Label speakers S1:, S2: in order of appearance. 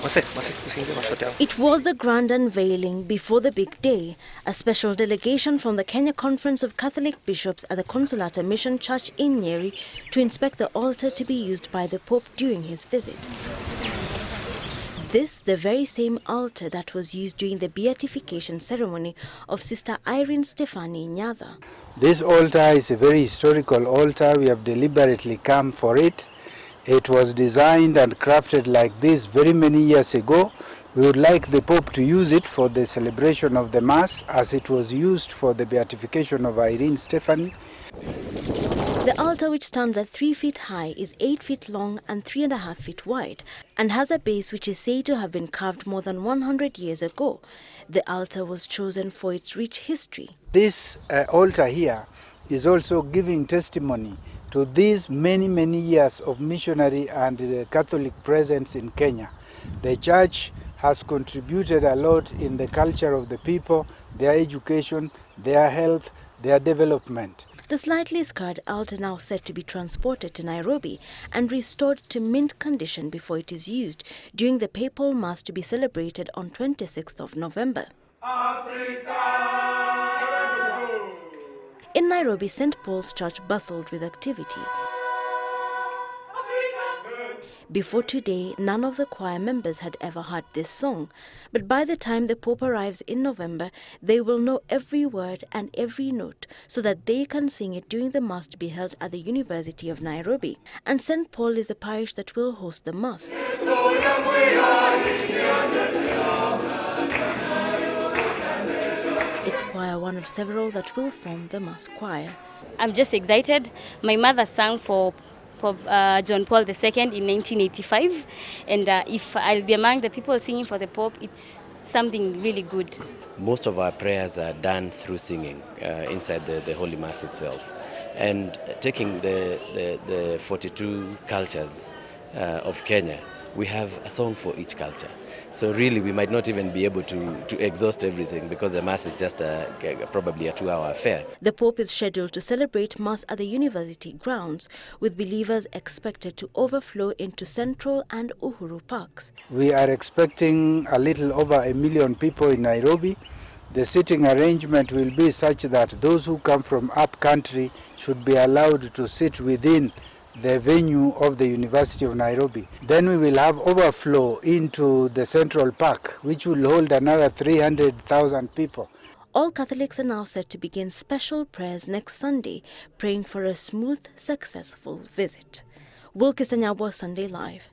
S1: It was the grand unveiling before the big day. A special delegation from the Kenya Conference of Catholic Bishops at the Consolata Mission Church in Nyeri to inspect the altar to be used by the Pope during his visit. This, the very same altar that was used during the beatification ceremony of Sister Irene Stefani Nyatha.
S2: This altar is a very historical altar. We have deliberately come for it. It was designed and crafted like this very many years ago. We would like the Pope to use it for the celebration of the Mass as it was used for the beatification of Irene Stefani.
S1: The altar, which stands at 3 feet high, is 8 feet long and 3.5 feet wide and has a base which is said to have been carved more than 100 years ago. The altar was chosen for its rich history.
S2: This altar here is also giving testimony to these many years of missionary and Catholic presence in Kenya. The Church has contributed a lot in the culture of the people, their education, their health, their development.
S1: The slightly scarred altar now set to be transported to Nairobi and restored to mint condition before it is used during the papal Mass to be celebrated on 26th of November. In Nairobi, St. Paul's Church bustled with activity. Before today, none of the choir members had ever heard this song, but by the time the Pope arrives in November, they will know every word and every note so that they can sing it during the Mass to be held at the University of Nairobi. And St. Paul is the parish that will host the Mass. Its choir one of several that will form the Mass choir.
S3: I'm just excited. My mother sang for John Paul II in 1985, and if I'll be among the people singing for the Pope, it's something really good.
S4: Most of our prayers are done through singing inside the Holy Mass itself, and taking the 42 cultures of Kenya, we have a song for each culture. So really we might not even be able to exhaust everything because the Mass is just probably a 2-hour affair.
S1: The Pope is scheduled to celebrate Mass at the university grounds, with believers expected to overflow into Central and Uhuru parks.
S2: We are expecting a little over 1 million people in Nairobi. The seating arrangement will be such that those who come from up country should be allowed to sit within the venue of the University of Nairobi. Then we will have overflow into the Central Park, which will hold another 300,000 people.
S1: All Catholics are now set to begin special prayers next Sunday, praying for a smooth, successful visit. Wilkis Anyabwa, Sunday Live.